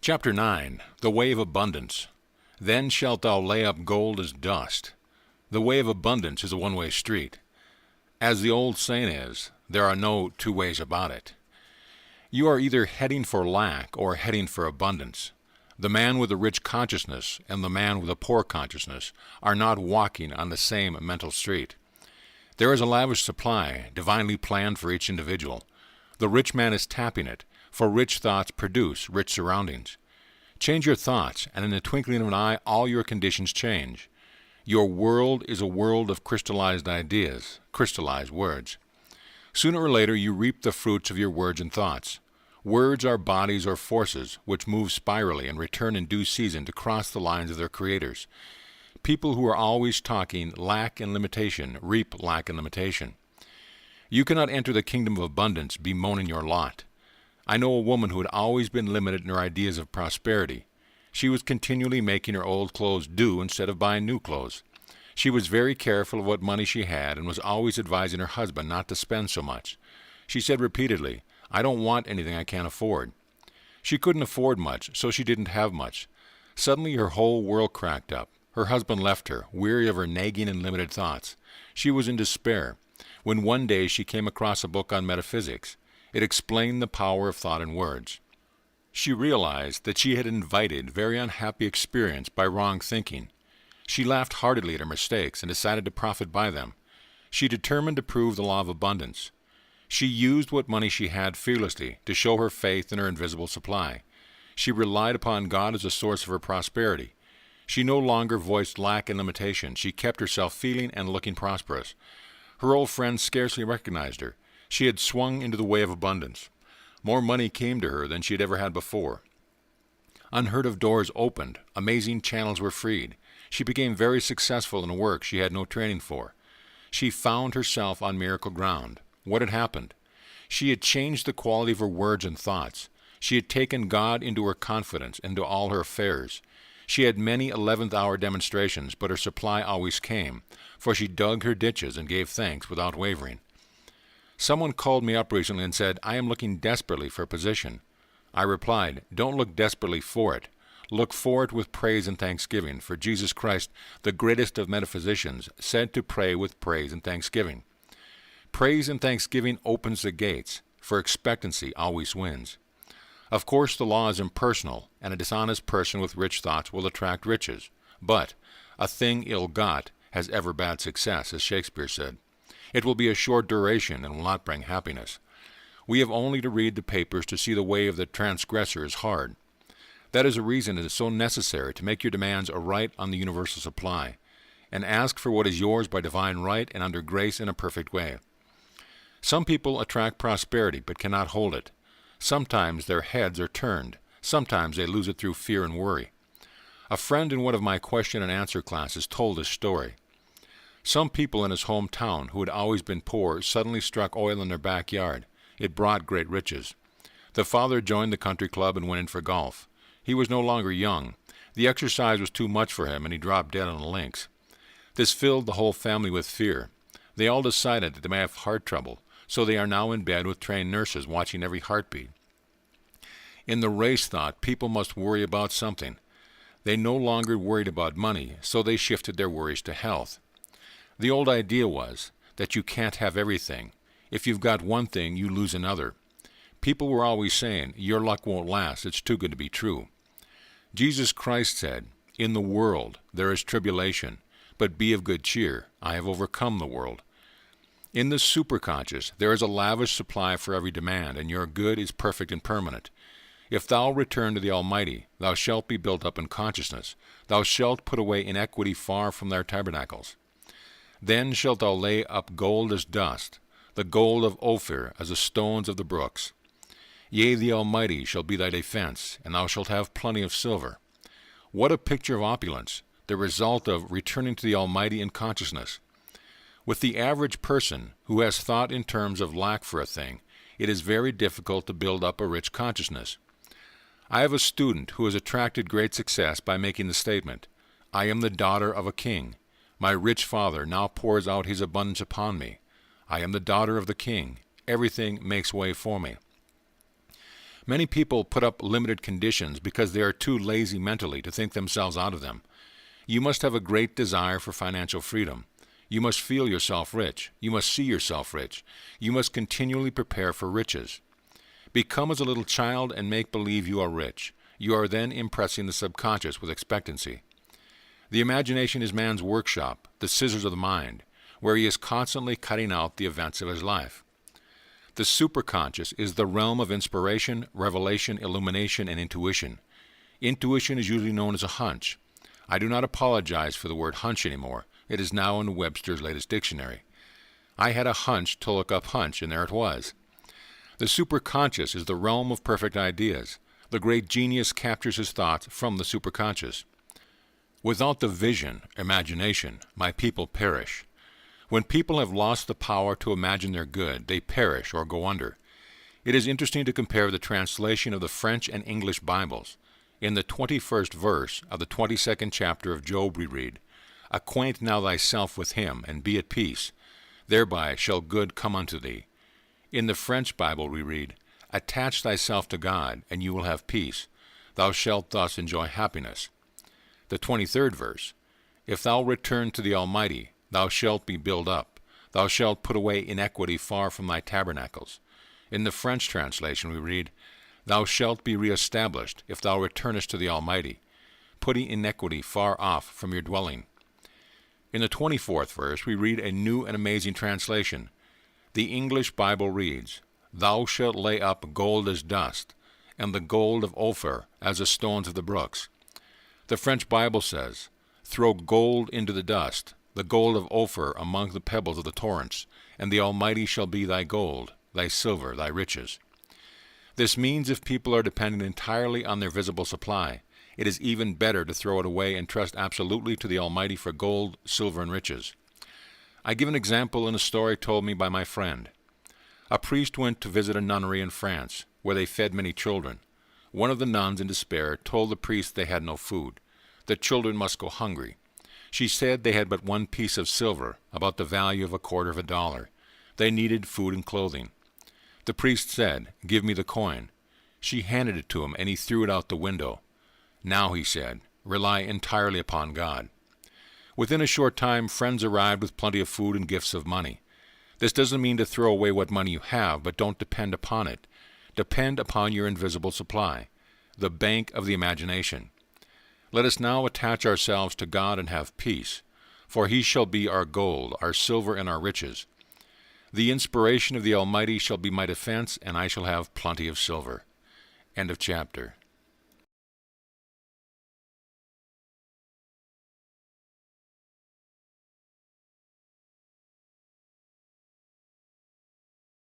Chapter 9. The Way of Abundance. Then shalt thou lay up gold as dust. The way of abundance is a one-way street. As the old saying is, there are no two ways about it. You are either heading for lack or heading for abundance. The man with a rich consciousness and the man with a poor consciousness are not walking on the same mental street. There is a lavish supply, divinely planned for each individual. The rich man is tapping it, for rich thoughts produce rich surroundings. Change your thoughts, and in the twinkling of an eye, all your conditions change. Your world is a world of crystallized ideas, crystallized words. Sooner or later, you reap the fruits of your words and thoughts. Words are bodies or forces which move spirally and return in due season to cross the lines of their creators. People who are always talking lack and limitation reap lack and limitation. You cannot enter the kingdom of abundance bemoaning your lot. I know a woman who had always been limited in her ideas of prosperity. She was continually making her old clothes do instead of buying new clothes. She was very careful of what money she had and was always advising her husband not to spend so much. She said repeatedly, "I don't want anything I can't afford." She couldn't afford much, so she didn't have much. Suddenly her whole world cracked up. Her husband left her, weary of her nagging and limited thoughts. She was in despair, when one day she came across a book on metaphysics. It explained the power of thought and words. She realized that she had invited very unhappy experience by wrong thinking. She laughed heartily at her mistakes and decided to profit by them. She determined to prove the law of abundance. She used what money she had fearlessly to show her faith in her invisible supply. She relied upon God as a source of her prosperity. She no longer voiced lack and limitation. She kept herself feeling and looking prosperous. Her old friends scarcely recognized her. She had swung into the way of abundance. More money came to her than she had ever had before. Unheard of doors opened. Amazing channels were freed. She became very successful in work she had no training for. She found herself on miracle ground. What had happened? She had changed the quality of her words and thoughts. She had taken God into her confidence, into all her affairs. She had many 11th-hour demonstrations, but her supply always came, for she dug her ditches and gave thanks without wavering. Someone called me up recently and said, "I am looking desperately for a position." I replied, "Don't look desperately for it. Look for it with praise and thanksgiving, for Jesus Christ, the greatest of metaphysicians, said to pray with praise and thanksgiving." Praise and thanksgiving opens the gates, for expectancy always wins. Of course, the law is impersonal, and a dishonest person with rich thoughts will attract riches. But a thing ill got has ever bad success, as Shakespeare said. It will be a short duration and will not bring happiness. We have only to read the papers to see the way of the transgressor is hard. That is the reason it is so necessary to make your demands a right on the universal supply, and ask for what is yours by divine right and under grace in a perfect way. Some people attract prosperity but cannot hold it. Sometimes their heads are turned. Sometimes they lose it through fear and worry. A friend in one of my question and answer classes told this story. Some people in his hometown who had always been poor suddenly struck oil in their backyard. It brought great riches. The father joined the country club and went in for golf. He was no longer young. The exercise was too much for him, and he dropped dead on the links. This filled the whole family with fear. They all decided that they may have heart trouble, so they are now in bed with trained nurses watching every heartbeat. In the race thought, people must worry about something. They no longer worried about money, so they shifted their worries to health. The old idea was that you can't have everything. If you've got one thing, you lose another. People were always saying, "Your luck won't last, it's too good to be true." Jesus Christ said, "In the world there is tribulation, but be of good cheer. I have overcome the world." In the superconscious there is a lavish supply for every demand, and your good is perfect and permanent. If thou return to the Almighty, thou shalt be built up in consciousness. Thou shalt put away iniquity far from their tabernacles. Then shalt thou lay up gold as dust, the gold of Ophir as the stones of the brooks. Yea, the Almighty shall be thy defense, and thou shalt have plenty of silver. What a picture of opulence, the result of returning to the Almighty in consciousness. With the average person who has thought in terms of lack for a thing, it is very difficult to build up a rich consciousness. I have a student who has attracted great success by making the statement, "I am the daughter of a king. My rich father now pours out his abundance upon me. I am the daughter of the king. Everything makes way for me." Many people put up limited conditions because they are too lazy mentally to think themselves out of them. You must have a great desire for financial freedom. You must feel yourself rich. You must see yourself rich. You must continually prepare for riches. Become as a little child and make believe you are rich. You are then impressing the subconscious with expectancy. The imagination is man's workshop, the scissors of the mind, where he is constantly cutting out the events of his life. The superconscious is the realm of inspiration, revelation, illumination, and intuition. Intuition is usually known as a hunch. I do not apologize for the word hunch anymore. It is now in Webster's latest dictionary. I had a hunch to look up hunch, and there it was. The superconscious is the realm of perfect ideas. The great genius captures his thoughts from the superconscious. Without the vision, imagination, my people perish. When people have lost the power to imagine their good, they perish or go under. It is interesting to compare the translation of the French and English Bibles. In the 21st verse of the 22nd chapter of Job we read, "Acquaint now thyself with him, and be at peace. Thereby shall good come unto thee." In the French Bible we read, "Attach thyself to God, and you will have peace. Thou shalt thus enjoy happiness." The 23rd verse, "If thou return to the Almighty, thou shalt be built up. Thou shalt put away iniquity far from thy tabernacles." In the French translation we read, "Thou shalt be reestablished, if thou returnest to the Almighty, putting iniquity far off from your dwelling." In the 24th verse we read a new and amazing translation. The English Bible reads, "Thou shalt lay up gold as dust, and the gold of Ophir as the stones of the brooks." The French Bible says, "Throw gold into the dust, the gold of Ophir among the pebbles of the torrents, and the Almighty shall be thy gold, thy silver, thy riches." This means if people are dependent entirely on their visible supply, it is even better to throw it away and trust absolutely to the Almighty for gold, silver, and riches. I give an example in a story told me by my friend. A priest went to visit a nunnery in France, where they fed many children. One of the nuns, in despair, told the priest they had no food. The children must go hungry. She said they had but one piece of silver, about the value of $0.25. They needed food and clothing. The priest said, "Give me the coin." She handed it to him, and he threw it out the window. "Now," he said, "rely entirely upon God." Within a short time, friends arrived with plenty of food and gifts of money. This doesn't mean to throw away what money you have, but don't depend upon it. Depend upon your invisible supply, the bank of the imagination. Let us now attach ourselves to God and have peace, for he shall be our gold, our silver, and our riches. The inspiration of the Almighty shall be my defense, and I shall have plenty of silver. End of chapter.